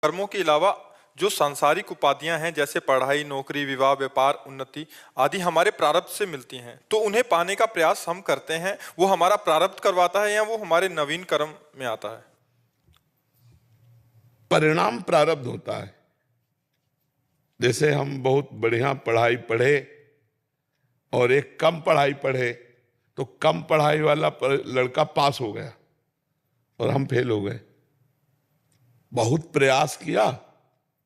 कर्मों के अलावा जो सांसारिक उपाधियां हैं जैसे पढ़ाई, नौकरी, विवाह, व्यापार, उन्नति आदि हमारे प्रारब्ध से मिलती हैं, तो उन्हें पाने का प्रयास हम करते हैं। वो हमारा प्रारब्ध करवाता है या वो हमारे नवीन कर्म में आता है? परिणाम प्रारब्ध होता है। जैसे हम बहुत बढ़िया पढ़ाई पढ़े और एक कम पढ़ाई पढ़े, तो कम पढ़ाई वाला लड़का पास हो गया और हम फेल हो गए। बहुत प्रयास किया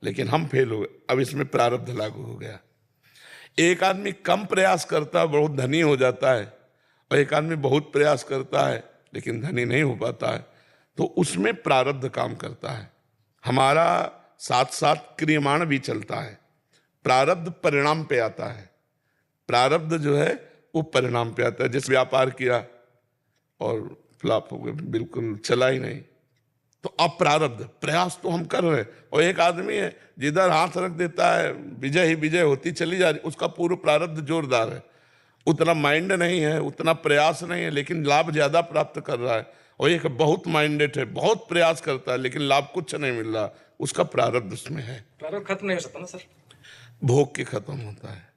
लेकिन हम फेल हो गए, अब इसमें प्रारब्ध लागू हो गया। एक आदमी कम प्रयास करता है, बहुत धनी हो जाता है, और एक आदमी बहुत प्रयास करता है लेकिन धनी नहीं हो पाता है, तो उसमें प्रारब्ध काम करता है। हमारा साथ साथ क्रियमाण भी चलता है। प्रारब्ध परिणाम पे आता है। प्रारब्ध जो है वो परिणाम पे आता है। जिस व्यापार किया और फ्लॉप हो गया, बिल्कुल चला ही नहीं, तो अब प्रारब्ध, प्रयास तो हम कर रहे हैं। और एक आदमी है जिधर हाथ रख देता है विजय ही विजय होती चली जा रही, उसका पूर्व प्रारब्ध जोरदार है, उतना माइंड नहीं है, उतना प्रयास नहीं है, लेकिन लाभ ज्यादा प्राप्त कर रहा है। और एक बहुत माइंडेड है, बहुत प्रयास करता है लेकिन लाभ कुछ नहीं मिल रहा, उसका प्रारब्ध उसमें है। प्रारब्ध खत्म नहीं हो सकता ना सर? भोग के खत्म होता है,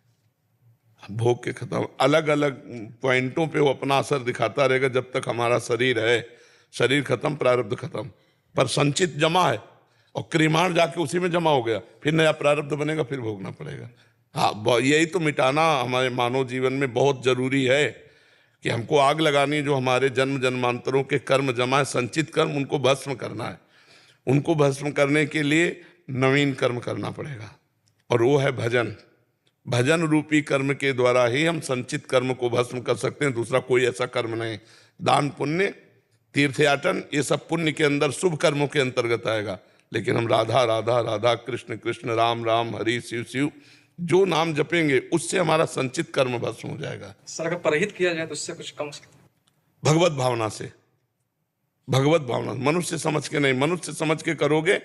भोग के खत्म। अलग अलग पॉइंटों पे वो अपना असर दिखाता रहेगा जब तक हमारा शरीर है। शरीर खत्म, प्रारब्ध खत्म, पर संचित जमा है और क्रियमाण जाके उसी में जमा हो गया, फिर नया प्रारब्ध बनेगा, फिर भोगना पड़ेगा। हाँ, यही तो मिटाना हमारे मानव जीवन में बहुत जरूरी है कि हमको आग लगानी, जो हमारे जन्म जन्मांतरों के कर्म जमा है, संचित कर्म, उनको भस्म करना है। उनको भस्म करने के लिए नवीन कर्म करना पड़ेगा, और वो है भजन। भजन रूपी कर्म के द्वारा ही हम संचित कर्म को भस्म कर सकते हैं, दूसरा कोई ऐसा कर्म नहीं। दान, पुण्य, तीर्थयाटन, ये सब पुण्य के अंदर शुभ कर्मों के अंतर्गत आएगा। लेकिन हम राधा राधा राधा, कृष्ण कृष्ण, राम राम, हरि शिव शिव, जो नाम जपेंगे उससे हमारा संचित कर्म भस्म हो जाएगा। सर अगर परहित किया जाए तो उससे कुछ कम हो सकता है? भगवत भावना से, भगवत भावना, मनुष्य समझ के नहीं। मनुष्य समझ के करोगे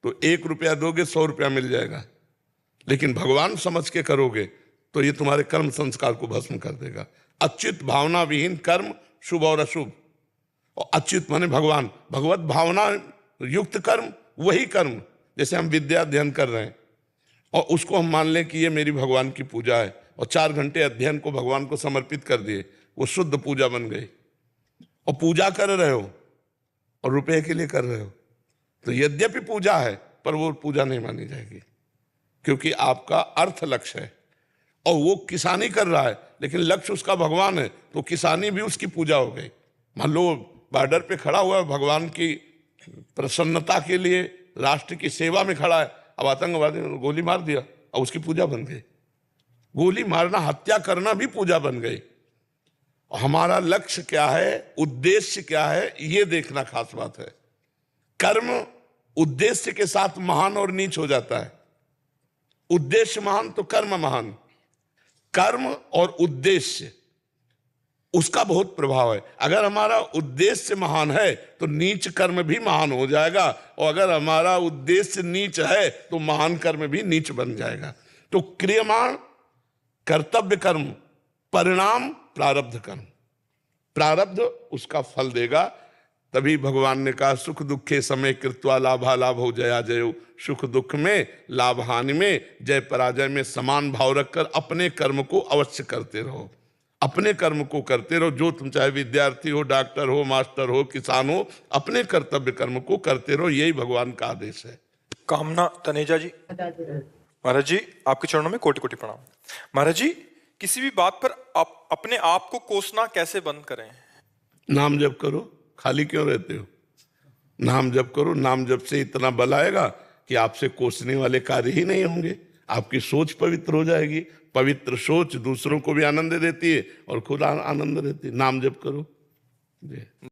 तो 1 रुपया दोगे 100 रुपया मिल जाएगा, लेकिन भगवान समझ के करोगे तो ये तुम्हारे कर्म संस्कार को भस्म कर देगा। अच्युत भावना विहीन कर्म शुभ और अशुभ, और अच्युत माने भगवान, भगवत भावना युक्त कर्म वही कर्म। जैसे हम विद्या अध्ययन कर रहे हैं और उसको हम मान लें कि ये मेरी भगवान की पूजा है, और 4 घंटे अध्ययन को भगवान को समर्पित कर दिए, वो शुद्ध पूजा बन गई। और पूजा कर रहे हो और रुपए के लिए कर रहे हो, तो यद्यपि पूजा है पर वो पूजा नहीं मानी जाएगी, क्योंकि आपका अर्थ लक्ष्य है। और वो किसानी कर रहा है लेकिन लक्ष्य उसका भगवान है, तो किसानी भी उसकी पूजा हो गई। मान लो बॉर्डर पे खड़ा हुआ है, भगवान की प्रसन्नता के लिए, राष्ट्र की सेवा में खड़ा है, अब आतंकवादी ने गोली मार दिया और उसकी पूजा बन गई। गोली मारना, हत्या करना भी पूजा बन गई। हमारा लक्ष्य क्या है, उद्देश्य क्या है, ये देखना खास बात है। कर्म उद्देश्य के साथ महान और नीच हो जाता है। उद्देश्य महान तो कर्म महान। कर्म और उद्देश्य, उसका बहुत प्रभाव है। अगर हमारा उद्देश्य महान है तो नीच कर्म भी महान हो जाएगा, और अगर हमारा उद्देश्य नीच है तो महान कर्म भी नीच बन जाएगा। तो क्रियमाण कर्तव्य कर्म, परिणाम प्रारब्ध कर्म। प्रारब्ध उसका फल देगा। तभी भगवान ने कहा सुख दुखे समय कृत्वा लाभा लाभो जया जयो। सुख दुख में, लाभ हानि में, जय पराजय में समान भाव रखकर अपने कर्म को अवश्य करते रहो। अपने कर्म को करते रहो। जो तुम चाहे विद्यार्थी हो, डॉक्टर हो, मास्टर हो, किसान हो, अपने कर्तव्य कर्म को करते रहो। यही भगवान का आदेश है। कामना तनेजा जी। महाराज जी, आपके चरणों में कोटि कोटि प्रणाम। महाराज जी, किसी भी बात पर आप अपने आप को कोसना कैसे बंद करें? नाम जप करो, खाली क्यों रहते हो? नाम जप करो। नाम जप से इतना बल आएगा कि आपसे कोसने वाले कार्य ही नहीं होंगे। आपकी सोच पवित्र हो जाएगी। पवित्र सोच दूसरों को भी आनंद देती है और खुद आनंद देती है। नाम जप करो।